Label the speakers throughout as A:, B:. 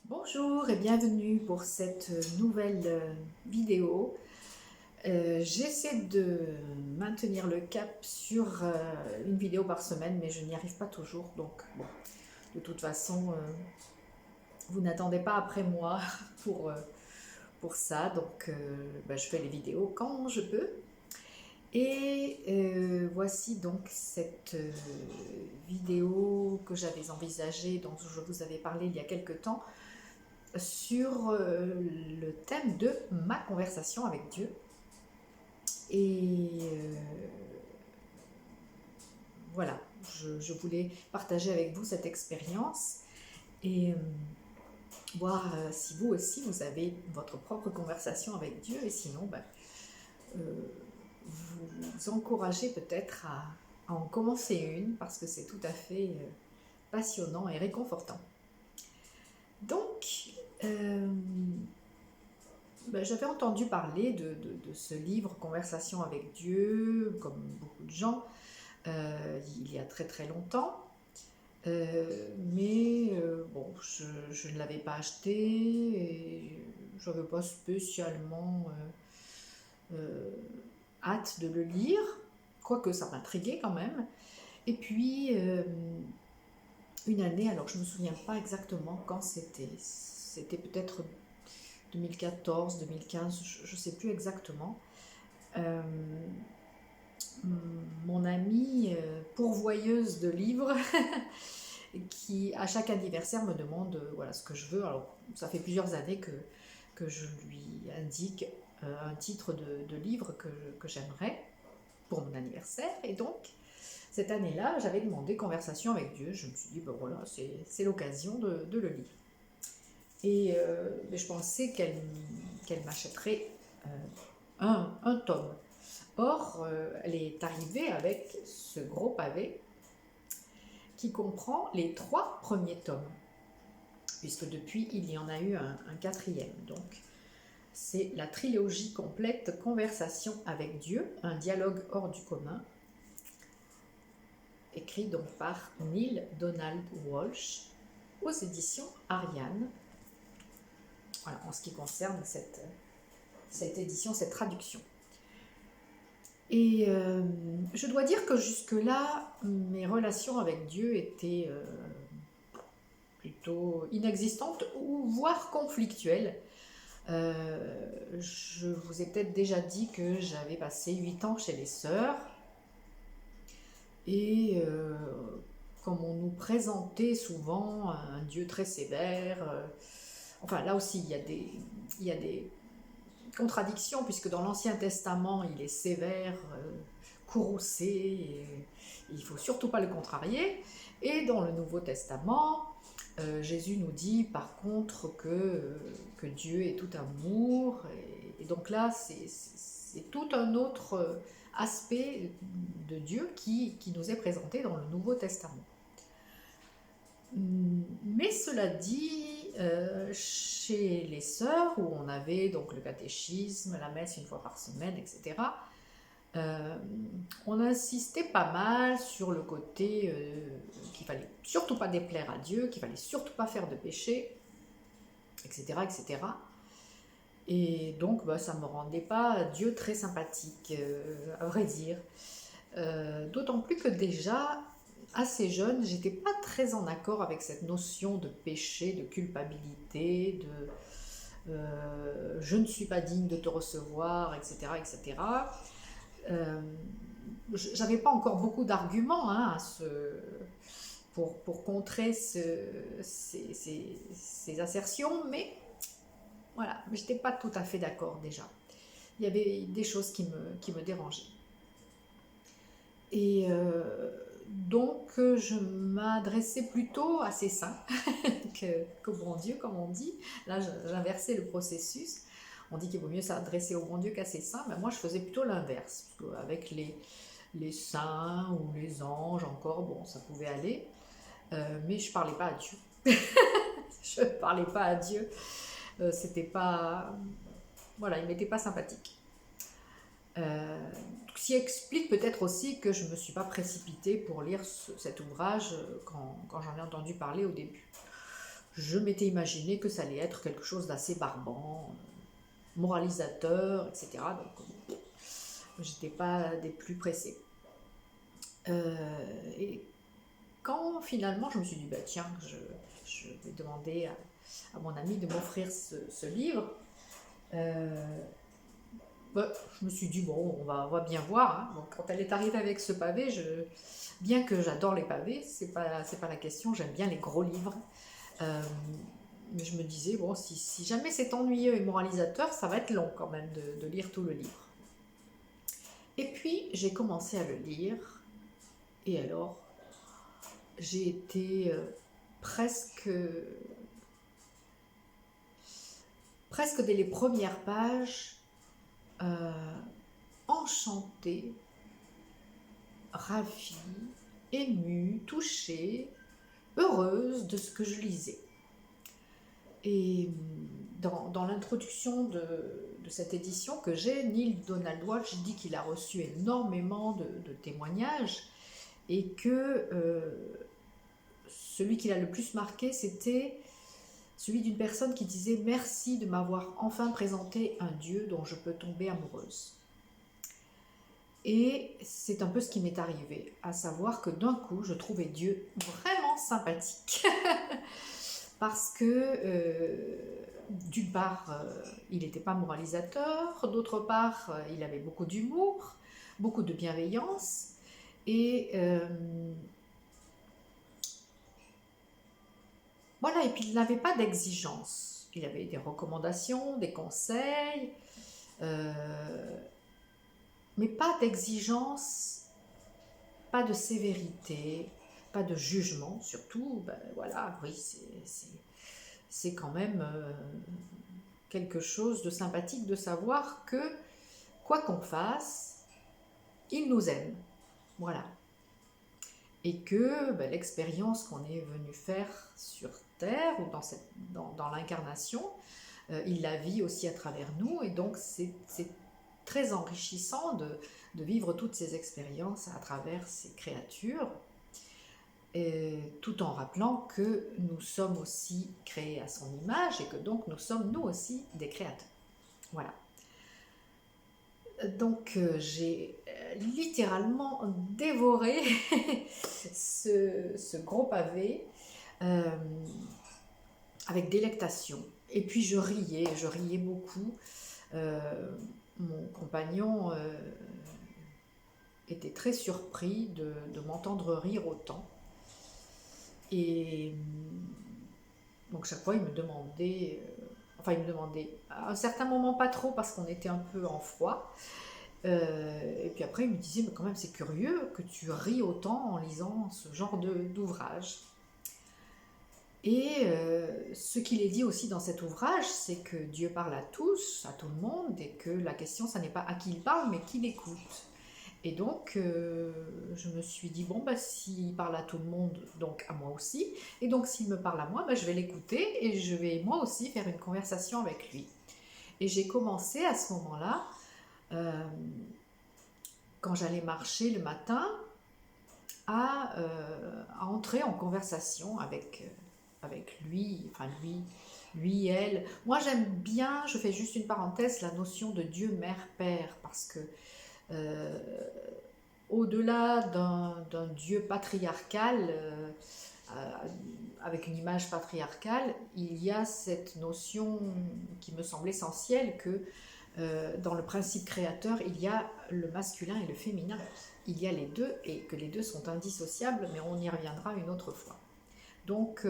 A: Bonjour et bienvenue pour cette nouvelle vidéo. J'essaie de maintenir le cap sur une vidéo par semaine, mais je n'y arrive pas toujours. Donc, bon, de toute façon, vous n'attendez pas après moi pour ça. Donc, je fais les vidéos quand je peux. Et voici donc cette vidéo que j'avais envisagée, dont je vous avais parlé il y a quelque temps, sur le thème de ma conversation avec Dieu. Et voilà, je voulais partager avec vous cette expérience et voir si vous aussi vous avez votre propre conversation avec Dieu, et sinon vous encouragez peut-être à en commencer une, parce que c'est tout à fait passionnant et réconfortant. Donc, j'avais entendu parler de ce livre Conversation avec Dieu, comme beaucoup de gens, il y a très très longtemps. Bon, je ne l'avais pas acheté et je n'avais pas spécialement hâte de le lire, quoique ça m'intriguait quand même. Et puis, une année, alors je ne me souviens pas exactement quand c'était peut-être 2014, 2015, je ne sais plus exactement. Mon amie pourvoyeuse de livres qui à chaque anniversaire me demande voilà ce que je veux. Alors ça fait plusieurs années que je lui indique un titre de livre que j'aimerais pour mon anniversaire, et donc cette année-là j'avais demandé Conversation avec Dieu. Je me suis dit voilà, c'est l'occasion de le lire, et je pensais qu'elle m'achèterait un tome. Or, elle est arrivée avec ce gros pavé qui comprend les 3 premiers tomes, puisque depuis, il y en a eu un quatrième. Donc, c'est la trilogie complète Conversation avec Dieu, un dialogue hors du commun, écrit donc par Neale Donald Walsch, aux éditions Ariane. Voilà, en ce qui concerne cette édition, cette traduction. Et je dois dire que jusque-là, mes relations avec Dieu étaient plutôt inexistantes, ou voire conflictuelles. Je vous ai peut-être déjà dit que j'avais passé 8 ans chez les sœurs, et comme on nous présentait souvent un Dieu très sévère, enfin là aussi il y a des contradiction, puisque dans l'Ancien Testament, il est sévère, courroucé, et il ne faut surtout pas le contrarier. Et dans le Nouveau Testament, Jésus nous dit par contre que Dieu est tout amour. Et donc là, c'est tout un autre aspect de Dieu qui nous est présenté dans le Nouveau Testament. Mais cela dit, chez les sœurs, où on avait donc le catéchisme, la messe une fois par semaine, etc., on insistait pas mal sur le côté qu'il fallait surtout pas déplaire à Dieu, qu'il fallait surtout pas faire de péché, etc., etc. Et donc, ça me rendait pas Dieu très sympathique, à vrai dire. D'autant plus que déjà, assez jeune, j'étais pas très en accord avec cette notion de péché, de culpabilité, de je ne suis pas digne de te recevoir, etc., etc. J'avais pas encore beaucoup d'arguments pour contrer ces assertions, mais voilà, j'étais pas tout à fait d'accord déjà. Il y avait des choses qui me dérangeaient. Et donc, je m'adressais plutôt à ces saints qu'au bon Dieu, comme on dit. Là, j'inversais le processus. On dit qu'il vaut mieux s'adresser au bon Dieu qu'à ses saints, mais moi, je faisais plutôt l'inverse. Avec les saints ou les anges, encore, bon, ça pouvait aller. Mais je ne parlais pas à Dieu. Je ne parlais pas à Dieu. C'était pas... Voilà, il ne m'était pas sympathique. Ce qui explique peut-être aussi que je ne me suis pas précipitée pour lire cet ouvrage quand j'en ai entendu parler au début. je m'étais imaginé que ça allait être quelque chose d'assez barbant, moralisateur, etc. Donc, j'étais pas des plus pressés. Et quand finalement je me suis dit, bah, tiens, je vais demander à mon ami de m'offrir ce livre, bah, je me suis dit, bon, on va bien voir. Hein. Donc, quand elle est arrivée avec ce pavé, bien que j'adore les pavés, c'est pas la question, j'aime bien les gros livres. Mais je me disais, bon, si jamais c'est ennuyeux et moralisateur, ça va être long quand même de lire tout le livre. Et puis, j'ai commencé à le lire, et alors, j'ai été presque dès les premières pages, enchantée, ravie, émue, touchée, heureuse de ce que je lisais. Et dans l'introduction de cette édition que j'ai, Neale Donald Walsch dit qu'il a reçu énormément de témoignages et que celui qui l'a le plus marqué, c'était celui d'une personne qui disait « Merci de m'avoir enfin présenté un Dieu dont je peux tomber amoureuse ». Et c'est un peu ce qui m'est arrivé, à savoir que d'un coup, je trouvais Dieu vraiment sympathique. Parce que, d'une part, il n'était pas moralisateur, d'autre part, il avait beaucoup d'humour, beaucoup de bienveillance, et voilà, et puis il n'avait pas d'exigence. Il avait des recommandations, des conseils, mais pas d'exigence, pas de sévérité, pas de jugement, surtout, ben voilà, oui, c'est quand même quelque chose de sympathique de savoir que, quoi qu'on fasse, il nous aime, voilà. Et que ben, l'expérience qu'on est venu faire sur Terre, ou dans l'incarnation, il la vit aussi à travers nous, et donc c'est très enrichissant de vivre toutes ces expériences à travers ces créatures, tout en rappelant que nous sommes aussi créés à son image et que donc nous sommes nous aussi des créateurs. Voilà. Donc j'ai littéralement dévoré ce gros pavé avec délectation. Et puis je riais beaucoup. Mon compagnon était très surpris de m'entendre rire autant. Et donc chaque fois il me demandait, à un certain moment pas trop parce qu'on était un peu en froid, et puis après il me disait mais quand même c'est curieux que tu ris autant en lisant ce genre d'ouvrage. Et ce qu'il est dit aussi dans cet ouvrage, c'est que Dieu parle à tous, à tout le monde, et que la question, ça n'est pas à qui il parle, mais qui l'écoute. Et donc, je me suis dit, bon, bah, s'il parle à tout le monde, donc à moi aussi, et donc s'il me parle à moi, bah, je vais l'écouter, et je vais moi aussi faire une conversation avec lui. Et j'ai commencé à ce moment-là, quand j'allais marcher le matin, à entrer en conversation avec lui, enfin lui, elle. Moi j'aime bien, je fais juste une parenthèse, la notion de Dieu, mère, père, parce que au-delà d'un Dieu patriarcal, avec une image patriarcale, il y a cette notion qui me semble essentielle que dans le principe créateur, il y a le masculin et le féminin. Il y a les deux et que les deux sont indissociables, mais on y reviendra une autre fois. Donc,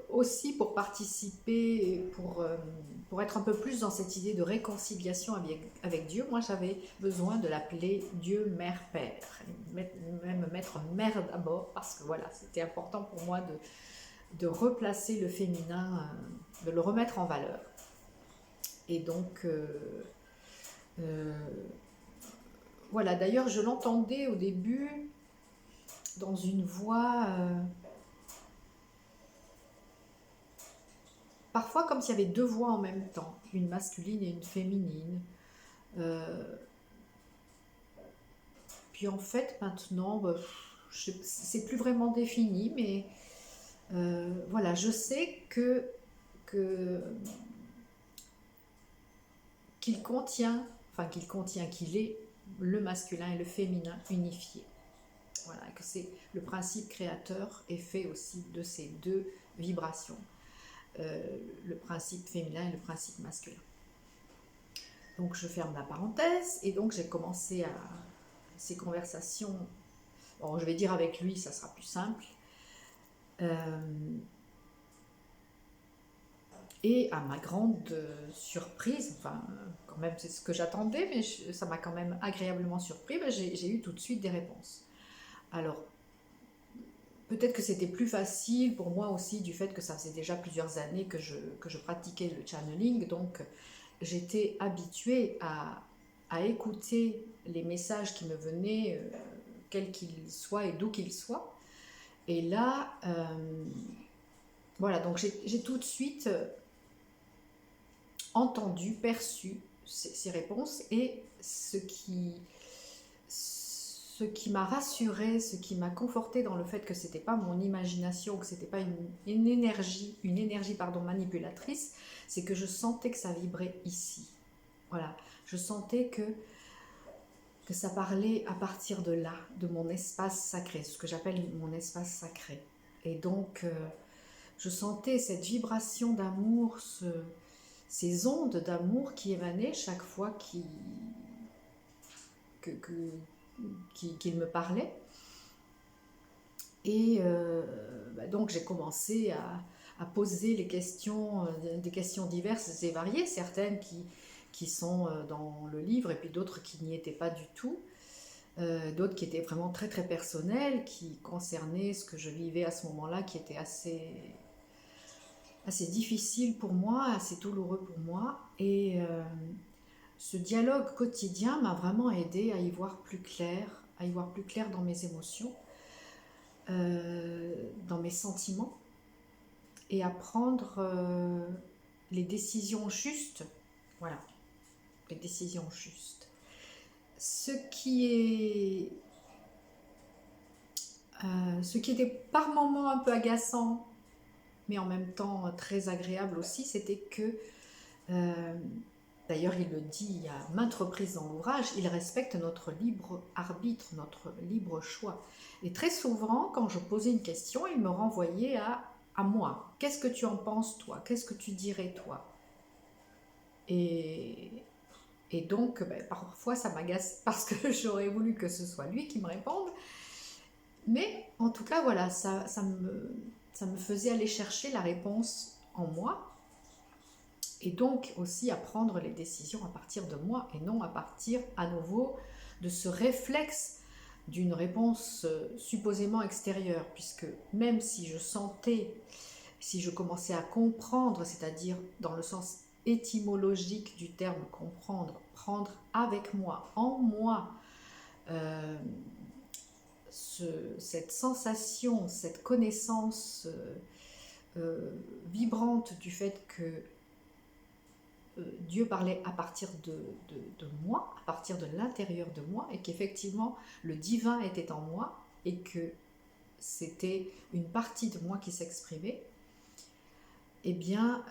A: aussi pour participer, pour être un peu plus dans cette idée de réconciliation avec Dieu, moi j'avais besoin de l'appeler Dieu Mère Père, même mettre mère d'abord, parce que voilà, c'était important pour moi de replacer le féminin, de le remettre en valeur. Et donc, voilà, d'ailleurs je l'entendais au début dans une voix... parfois comme s'il y avait deux voix en même temps, une masculine et une féminine. Puis en fait, maintenant, c'est plus vraiment défini, mais Voilà, je sais que qu'il contient, qu'il est le masculin et le féminin unifié. Voilà, que c'est le principe créateur est fait aussi de ces deux vibrations, le principe féminin et le principe masculin. Donc je ferme la parenthèse et donc j'ai commencé à ces conversations. Bon, je vais dire avec lui, ça sera plus simple. Et à ma grande surprise, enfin quand même c'est ce que j'attendais, mais ça m'a quand même agréablement surpris, ben, j'ai eu tout de suite des réponses. Alors peut-être que c'était plus facile pour moi aussi du fait que ça faisait déjà plusieurs années que je pratiquais le channeling, donc j'étais habituée à écouter les messages qui me venaient, quels qu'ils soient et d'où qu'ils soient. Et là, voilà, donc j'ai tout de suite entendu, perçu ces réponses, et ce qui m'a rassurée, ce qui m'a confortée dans le fait que c'était pas mon imagination, que c'était pas une énergie manipulatrice, c'est que je sentais que ça vibrait ici. Voilà, je sentais que ça parlait à partir de là, de mon espace sacré, ce que j'appelle mon espace sacré. Et donc, je sentais cette vibration d'amour, ces ondes d'amour qui émanaient chaque fois qu'il me parlait. Et donc j'ai commencé à poser des questions diverses et variées, certaines qui sont dans le livre et puis d'autres qui n'y étaient pas du tout, d'autres qui étaient vraiment très très personnelles, qui concernaient ce que je vivais à ce moment-là, qui était assez difficile pour moi, assez douloureux pour moi. Et ce dialogue quotidien m'a vraiment aidée à y voir plus clair, dans mes émotions, dans mes sentiments, et à prendre les décisions justes. Voilà, les décisions justes. Ce qui était par moments un peu agaçant, mais en même temps très agréable aussi, c'était que, d'ailleurs il le dit à maintes reprises dans l'ouvrage, il respecte notre libre arbitre, notre libre choix. Et très souvent, quand je posais une question, il me renvoyait à moi. Qu'est-ce que tu en penses, toi? Qu'est-ce que tu dirais, toi? Et donc, parfois ça m'agace parce que j'aurais voulu que ce soit lui qui me réponde. Mais en tout cas, voilà, ça me faisait aller chercher la réponse en moi, et donc aussi à prendre les décisions à partir de moi et non à partir à nouveau de ce réflexe d'une réponse supposément extérieure, puisque même si je sentais, si je commençais à comprendre, c'est-à-dire dans le sens étymologique du terme comprendre, prendre avec moi, en moi, cette sensation, cette connaissance vibrante du fait que Dieu parlait à partir de moi, à partir de l'intérieur de moi, et qu'effectivement le divin était en moi, et que c'était une partie de moi qui s'exprimait, eh bien,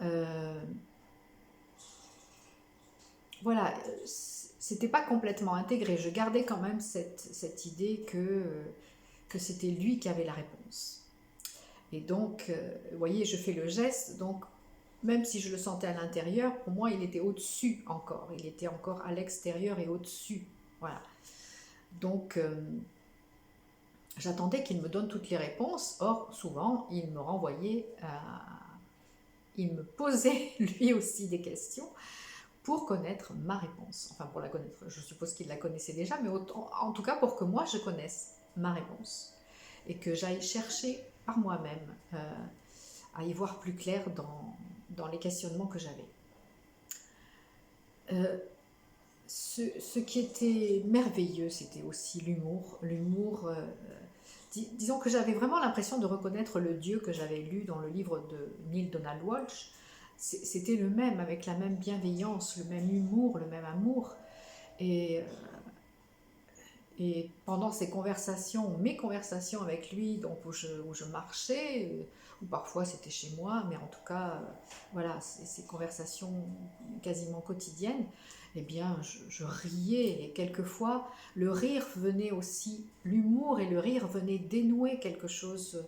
A: voilà, c'était pas complètement intégré. Je gardais quand même cette idée que c'était lui qui avait la réponse. Et donc, vous voyez, je fais le geste, donc même si je le sentais à l'intérieur, pour moi, il était au-dessus encore. Il était encore à l'extérieur et au-dessus. Voilà. Donc, j'attendais qu'il me donne toutes les réponses. Or, souvent, il me renvoyait il me posait lui aussi des questions pour connaître ma réponse. Enfin, pour la connaître. Je suppose qu'il la connaissait déjà, mais en tout cas pour que moi, je connaisse ma réponse. Et que j'aille chercher par moi-même à y voir plus clair dans les questionnements que j'avais. Ce qui était merveilleux, c'était aussi l'humour. Disons que j'avais vraiment l'impression de reconnaître le Dieu que j'avais lu dans le livre de Neale Donald Walsch. C'était le même, avec la même bienveillance, le même humour, le même amour. Et pendant ces conversations, mes conversations avec lui, donc où je marchais, ou parfois c'était chez moi, mais en tout cas, voilà, ces conversations quasiment quotidiennes, eh bien, je riais, et quelquefois, le rire venait aussi, l'humour et le rire venaient dénouer quelque chose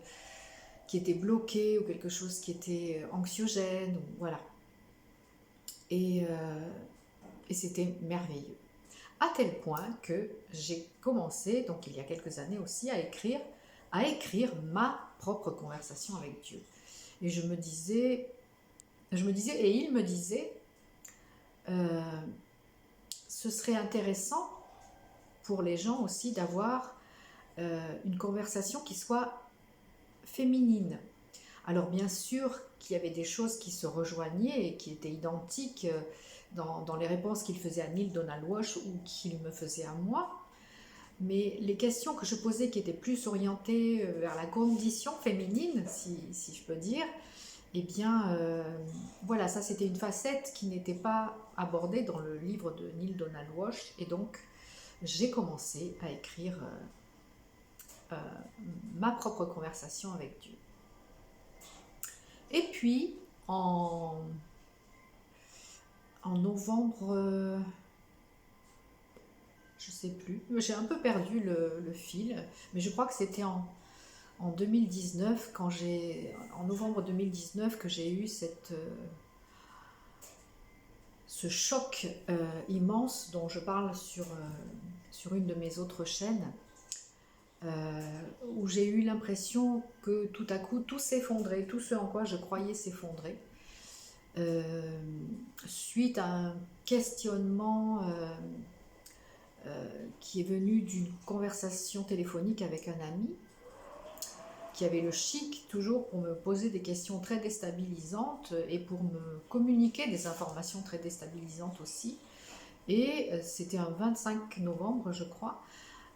A: qui était bloqué, ou quelque chose qui était anxiogène, ou voilà. Et, euh, et c'était merveilleux. À tel point que j'ai commencé, donc il y a quelques années aussi, à écrire ma propre conversation avec Dieu. Et je me disais, et il me disait, euh, ce serait intéressant pour les gens aussi d'avoir une conversation qui soit féminine. Alors bien sûr qu'il y avait des choses qui se rejoignaient et qui étaient identiques dans les réponses qu'il faisait à Neale Donald Walsch ou qu'il me faisait à moi, mais les questions que je posais qui étaient plus orientées vers la condition féminine, si je peux dire, eh bien voilà, ça c'était une facette qui n'était pas abordée dans le livre de Neale Donald Walsch, et donc j'ai commencé à écrire ma propre conversation avec Dieu. Et puis, en novembre, je sais plus, j'ai un peu perdu le fil, mais je crois que c'était en 2019, en novembre 2019, que j'ai eu ce choc immense dont je parle sur une de mes autres chaînes, où j'ai eu l'impression que tout à coup tout s'effondrait, tout ce en quoi je croyais s'effondrer, suite à un questionnement qui est venu d'une conversation téléphonique avec un ami qui avait le chic toujours pour me poser des questions très déstabilisantes et pour me communiquer des informations très déstabilisantes aussi. Et c'était un 25 novembre, je crois.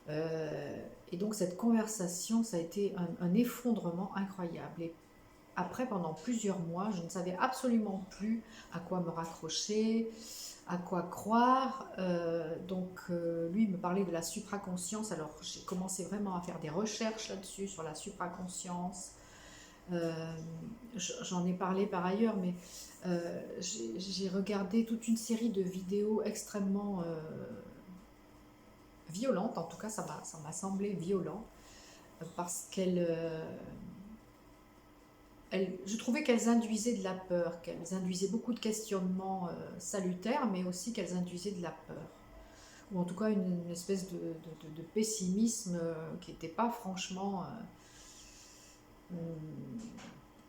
A: Et donc cette conversation, ça a été un effondrement incroyable. Et après, pendant plusieurs mois, je ne savais absolument plus à quoi me raccrocher, à quoi croire. Lui, il me parlait de la supraconscience. Alors, j'ai commencé vraiment à faire des recherches là-dessus, sur la supraconscience. J'en ai parlé par ailleurs, mais j'ai regardé toute une série de vidéos extrêmement violentes. En tout cas, ça m'a semblé violent, parce je trouvais qu'elles induisaient de la peur, qu'elles induisaient beaucoup de questionnements salutaires, mais aussi qu'elles induisaient de la peur. Ou en tout cas une espèce de pessimisme qui n'était pas franchement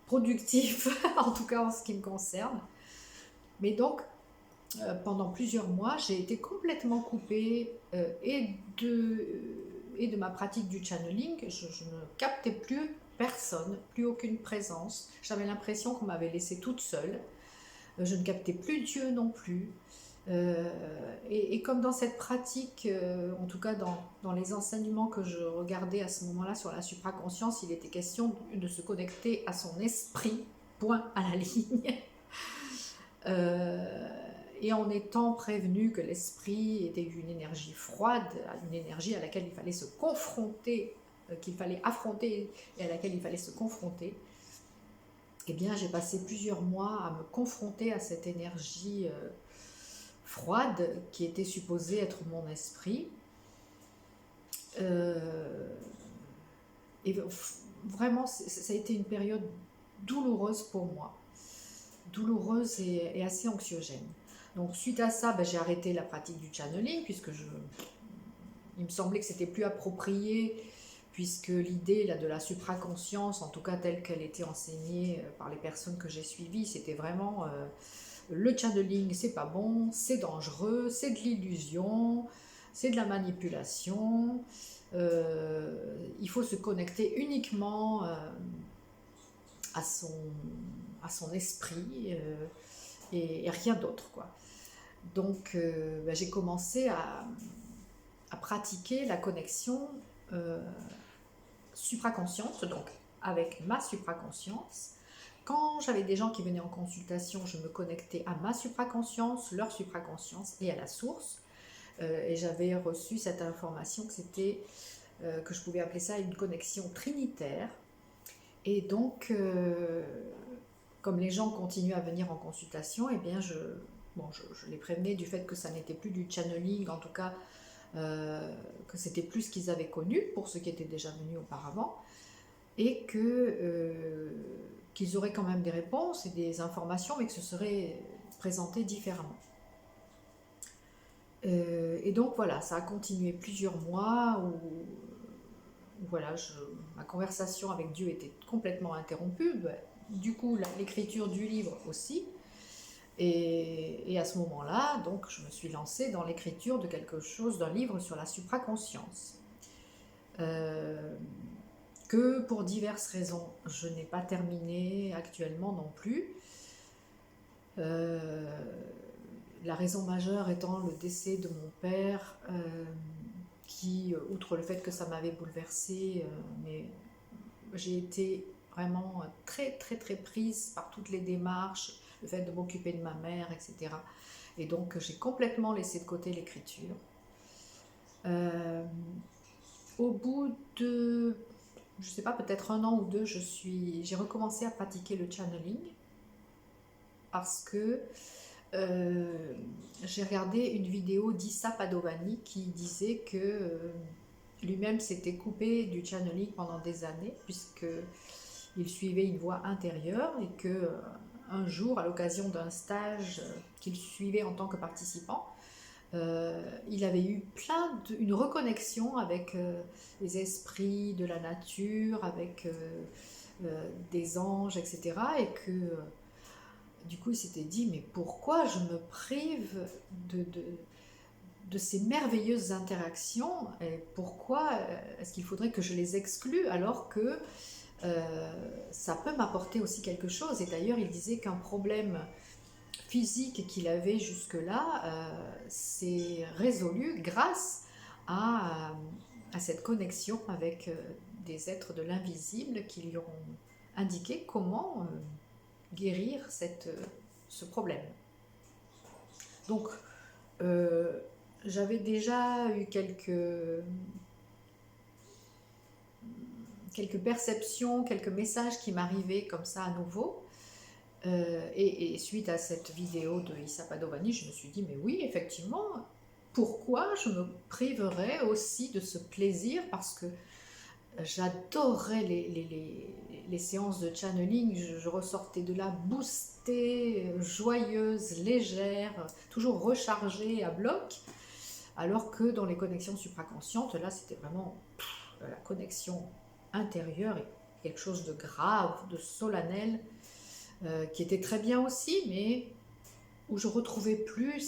A: productif, en tout cas en ce qui me concerne. Mais donc, pendant plusieurs mois, j'ai été complètement coupée et de ma pratique du channeling. Je ne captais plus personne, plus aucune présence. J'avais l'impression qu'on m'avait laissée toute seule. Je ne captais plus Dieu non plus. Et comme dans cette pratique, en tout cas dans les enseignements que je regardais à ce moment-là sur la supraconscience, il était question de se connecter à son esprit, point à la ligne. Et en étant prévenu que l'esprit était une énergie froide, une énergie à laquelle il fallait se confronter, qu'il fallait affronter et à laquelle il fallait se confronter, eh bien j'ai passé plusieurs mois à me confronter à cette énergie froide qui était supposée être mon esprit. Et vraiment, ça a été une période douloureuse pour moi, douloureuse et assez anxiogène. Donc suite à ça, j'ai arrêté la pratique du channeling, puisque il me semblait que c'était plus approprié, puisque l'idée là, de la supraconscience, en tout cas telle qu'elle était enseignée par les personnes que j'ai suivies, c'était vraiment le channeling, c'est pas bon, c'est dangereux, c'est de l'illusion, c'est de la manipulation, il faut se connecter uniquement à son esprit et rien d'autre, quoi. Donc j'ai commencé à pratiquer la connexion supraconsciente, donc avec ma supraconscience. Quand j'avais des gens qui venaient en consultation, je me connectais à ma supraconscience, leur supraconscience et à la source. Et j'avais reçu cette information que je pouvais appeler ça une connexion trinitaire. Et donc, comme les gens continuent à venir en consultation, eh bien je les prévenais du fait que ça n'était plus du channeling, en tout cas que c'était plus ce qu'ils avaient connu pour ceux qui étaient déjà venus auparavant, et qu'ils auraient quand même des réponses et des informations, mais que ce serait présenté différemment. Et donc voilà, ça a continué plusieurs mois où voilà, ma conversation avec Dieu était complètement interrompue. Du coup, l'écriture du livre aussi. Et à ce moment-là, donc, je me suis lancée dans l'écriture de quelque chose, d'un livre sur la supraconscience. Que pour diverses raisons, je n'ai pas terminé actuellement non plus. La raison majeure étant le décès de mon père, qui, outre le fait que ça m'avait bouleversée, mais j'ai été vraiment très très très prise par toutes les démarches, le fait de m'occuper de ma mère, etc. Et donc j'ai complètement laissé de côté l'écriture. Au bout de, je sais pas, peut-être 1 an ou 2, j'ai recommencé à pratiquer le channeling parce que j'ai regardé une vidéo d'Issa Padovani qui disait que lui-même s'était coupé du channeling pendant des années puisqu'il suivait une voix intérieure et que un jour, à l'occasion d'un stage qu'il suivait en tant que participant, il avait eu une reconnexion avec les esprits de la nature, avec des anges, etc. Et que du coup, il s'était dit, mais pourquoi je me prive de ces merveilleuses interactions et pourquoi est-ce qu'il faudrait que je les exclue alors que ça peut m'apporter aussi quelque chose. Et d'ailleurs, il disait qu'un problème physique qu'il avait jusque-là s'est résolu grâce à cette connexion avec des êtres de l'invisible qui lui ont indiqué comment guérir ce problème. Donc, j'avais déjà eu quelques perceptions, quelques messages qui m'arrivaient comme ça à nouveau. Et suite à cette vidéo de Issa Padovani, je me suis dit, mais oui, effectivement, pourquoi je me priverais aussi de ce plaisir? Parce que j'adorais les séances de channeling, je ressortais de là boostée, joyeuse, légère, toujours rechargée à bloc, alors que dans les connexions supraconscientes, là c'était vraiment la connexion intérieure et quelque chose de grave, de solennel, qui était très bien aussi, mais où je retrouvais plus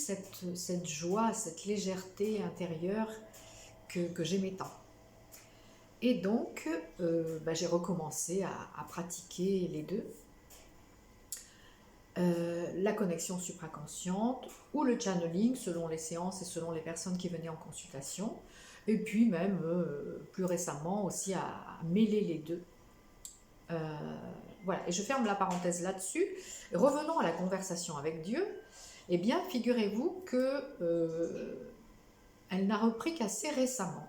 A: cette joie, cette légèreté intérieure que j'aimais tant. Et donc, j'ai recommencé à pratiquer les deux. La connexion supraconsciente ou le channeling selon les séances et selon les personnes qui venaient en consultation. Et puis même, plus récemment, aussi à mêler les deux. Voilà, et je ferme la parenthèse là-dessus. Revenons à la conversation avec Dieu. Eh bien, figurez-vous que elle n'a repris qu'assez récemment.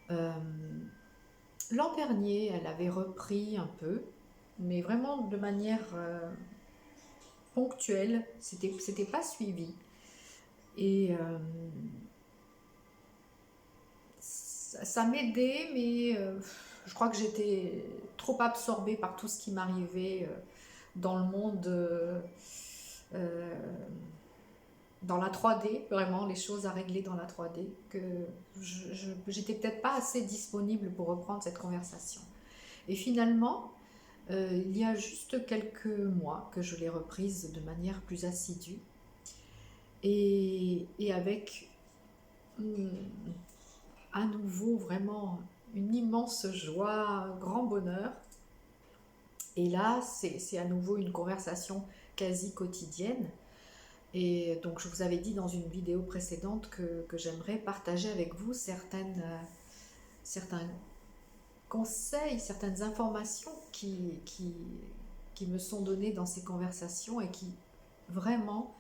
A: L'an dernier, elle avait repris un peu, mais vraiment de manière ponctuelle. C'était pas suivi. Et ça m'aidait, mais je crois que j'étais trop absorbée par tout ce qui m'arrivait dans le monde, dans la 3D, vraiment les choses à régler dans la 3D, que j'étais peut-être pas assez disponible pour reprendre cette conversation. Et finalement, il y a juste quelques mois que je l'ai reprise de manière plus assidue et avec à nouveau vraiment une immense joie, un grand bonheur. Et là, c'est à nouveau une conversation quasi quotidienne. Et donc, je vous avais dit dans une vidéo précédente que j'aimerais partager avec vous certains conseils, certaines informations qui me sont données dans ces conversations et qui vraiment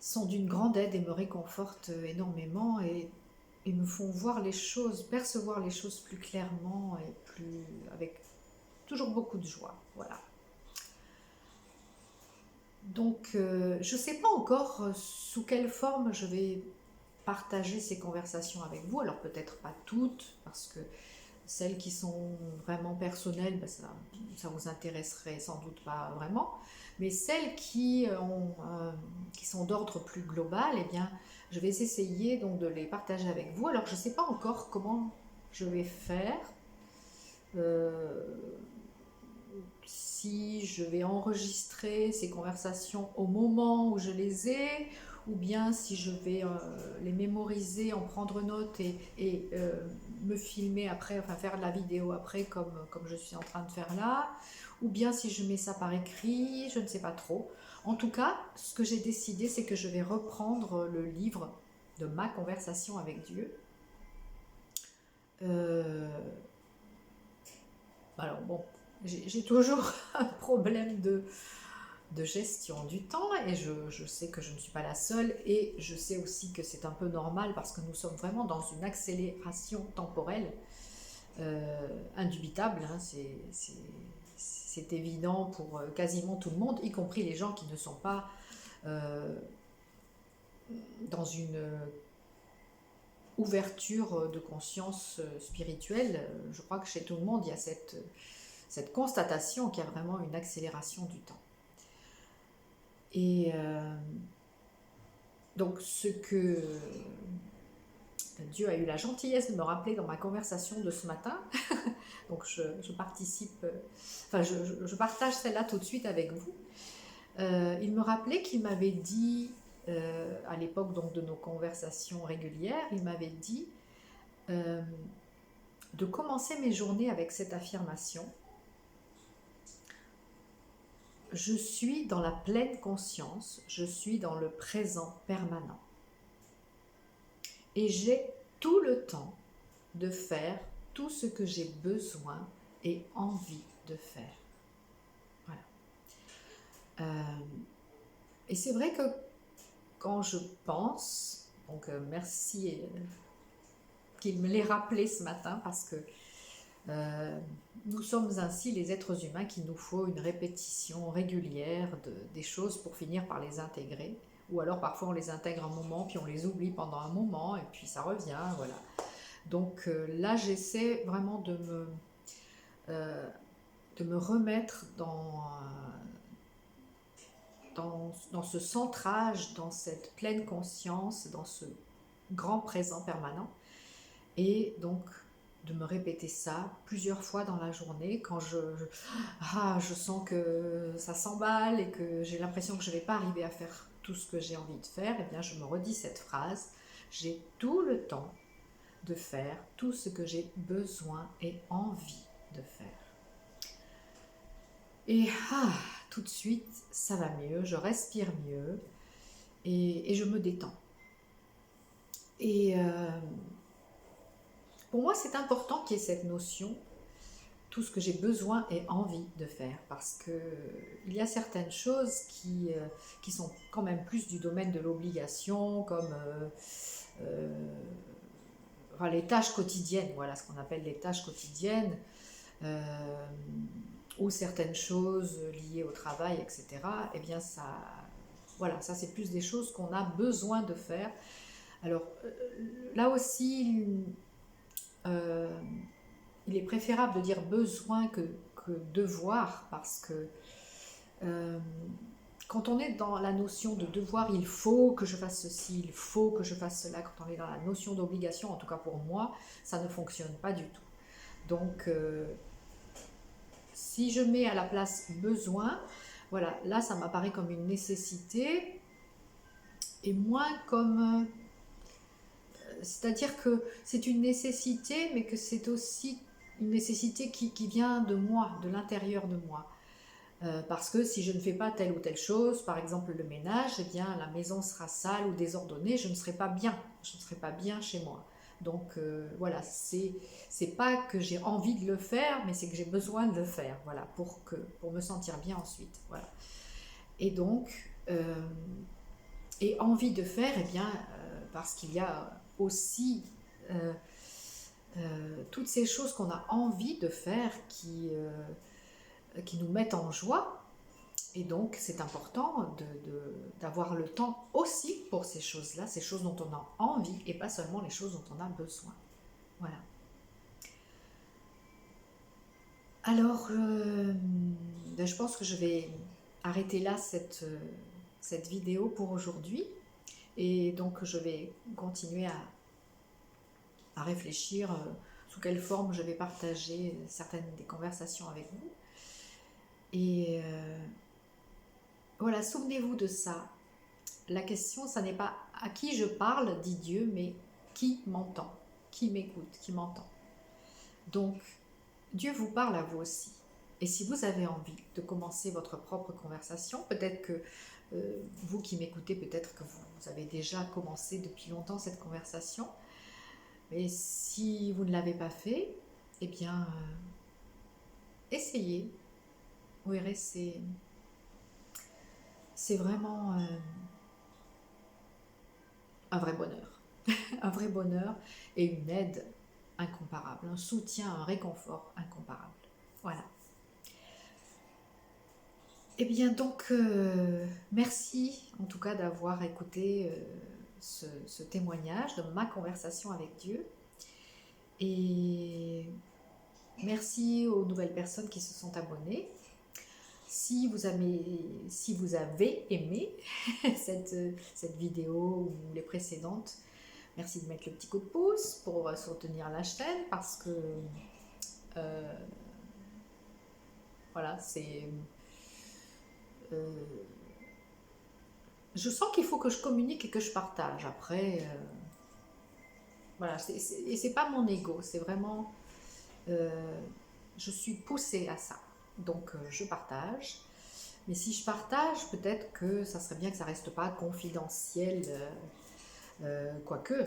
A: sont d'une grande aide et me réconfortent énormément et me font voir les choses, percevoir les choses plus clairement et avec toujours beaucoup de joie. Voilà. Donc, je ne sais pas encore sous quelle forme je vais partager ces conversations avec vous. Alors peut-être pas toutes, parce que celles qui sont vraiment personnelles, ben ça vous intéresserait sans doute pas vraiment. Mais celles qui sont d'ordre plus global, eh bien, je vais essayer donc de les partager avec vous. Alors je ne sais pas encore comment je vais faire. Euh, si je vais enregistrer ces conversations au moment où je les ai, ou bien si je vais les mémoriser, en prendre note et me filmer après, enfin faire de la vidéo après comme je suis en train de faire là, ou bien si je mets ça par écrit, je ne sais pas trop. En tout cas, ce que j'ai décidé, c'est que je vais reprendre le livre de ma conversation avec Dieu. Alors bon, j'ai toujours un problème de gestion du temps et je sais que je ne suis pas la seule et je sais aussi que c'est un peu normal parce que nous sommes vraiment dans une accélération temporelle indubitable, hein, c'est évident pour quasiment tout le monde, y compris les gens qui ne sont pas dans une ouverture de conscience spirituelle. Je crois que chez tout le monde il y a cette constatation qu'il y a vraiment une accélération du temps. Et donc ce que Dieu a eu la gentillesse de me rappeler dans ma conversation de ce matin, donc je participe, enfin je partage celle-là tout de suite avec vous. Il me rappelait qu'il m'avait dit, à l'époque donc de nos conversations régulières, il m'avait dit de commencer mes journées avec cette affirmation: je suis dans la pleine conscience, je suis dans le présent permanent. Et j'ai tout le temps de faire tout ce que j'ai besoin et envie de faire. Voilà. Et c'est vrai que quand je pense, donc merci qu'il me l'ait rappelé ce matin, parce que nous sommes ainsi les êtres humains qu'il nous faut une répétition régulière des choses pour finir par les intégrer. Ou alors parfois on les intègre un moment, puis on les oublie pendant un moment, et puis ça revient, voilà. Donc là j'essaie vraiment de me remettre dans ce centrage, dans cette pleine conscience, dans ce grand présent permanent. Et donc de me répéter ça plusieurs fois dans la journée quand je sens que ça s'emballe et que j'ai l'impression que je ne vais pas arriver à faire tout ce que j'ai envie de faire. Eh bien je me redis cette phrase: j'ai tout le temps de faire tout ce que j'ai besoin et envie de faire. Et tout de suite ça va mieux, je respire mieux et je me détends. Et pour moi, c'est important qu'il y ait cette notion, tout ce que j'ai besoin et envie de faire, parce qu'il y a certaines choses qui sont quand même plus du domaine de l'obligation, comme les tâches quotidiennes, voilà ce qu'on appelle les tâches quotidiennes, ou certaines choses liées au travail, etc. Eh bien, ça c'est plus des choses qu'on a besoin de faire. Alors, là aussi, il est préférable de dire besoin que devoir, parce que quand on est dans la notion de devoir, il faut que je fasse ceci, il faut que je fasse cela, quand on est dans la notion d'obligation, en tout cas pour moi, ça ne fonctionne pas du tout. Donc, si je mets à la place besoin, voilà, là ça m'apparaît comme une nécessité et moins comme... c'est-à-dire que c'est une nécessité, mais que c'est aussi une nécessité qui vient de moi, de l'intérieur de moi. Parce que si je ne fais pas telle ou telle chose, par exemple le ménage, eh bien la maison sera sale ou désordonnée, je ne serai pas bien chez moi. Donc voilà, c'est pas que j'ai envie de le faire, mais c'est que j'ai besoin de le faire, voilà, pour me sentir bien ensuite, voilà. Et donc, et envie de faire, eh bien, parce qu'il y a aussi toutes ces choses qu'on a envie de faire qui qui nous mettent en joie. Et donc, c'est important d'avoir le temps aussi pour ces choses-là, ces choses dont on a envie et pas seulement les choses dont on a besoin. Voilà. Alors, je pense que je vais arrêter là cette vidéo pour aujourd'hui. Et donc, je vais continuer à réfléchir sous quelle forme je vais partager certaines des conversations avec vous. Et voilà, souvenez-vous de ça. La question, ça n'est pas à qui je parle, dit Dieu, mais qui m'entend, qui m'écoute, qui m'entend. Donc, Dieu vous parle à vous aussi. Et si vous avez envie de commencer votre propre conversation, peut-être que vous qui m'écoutez, peut-être que vous avez déjà commencé depuis longtemps cette conversation. Mais si vous ne l'avez pas fait, eh bien, essayez. Vous verrez, c'est vraiment un vrai bonheur. Un vrai bonheur et une aide incomparable, un soutien, un réconfort incomparable. Voilà. Eh bien donc, merci en tout cas d'avoir écouté ce témoignage de ma conversation avec Dieu. Et merci aux nouvelles personnes qui se sont abonnées. Si vous avez aimé cette vidéo ou les précédentes, merci de mettre le petit coup de pouce pour soutenir la chaîne parce que voilà, c'est... je sens qu'il faut que je communique et que je partage. Après, voilà, et c'est pas mon ego, c'est vraiment... je suis poussée à ça. Donc, je partage. Mais si je partage, peut-être que ça serait bien que ça reste pas confidentiel, quoique.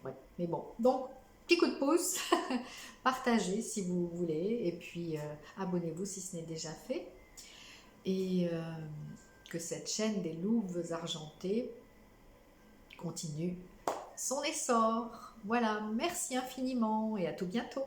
A: Ouais, mais bon. Donc, petit coup de pouce, partagez si vous voulez, et puis abonnez-vous si ce n'est déjà fait. Et que cette chaîne des louves argentées continue son essor. Voilà, merci infiniment et à tout bientôt.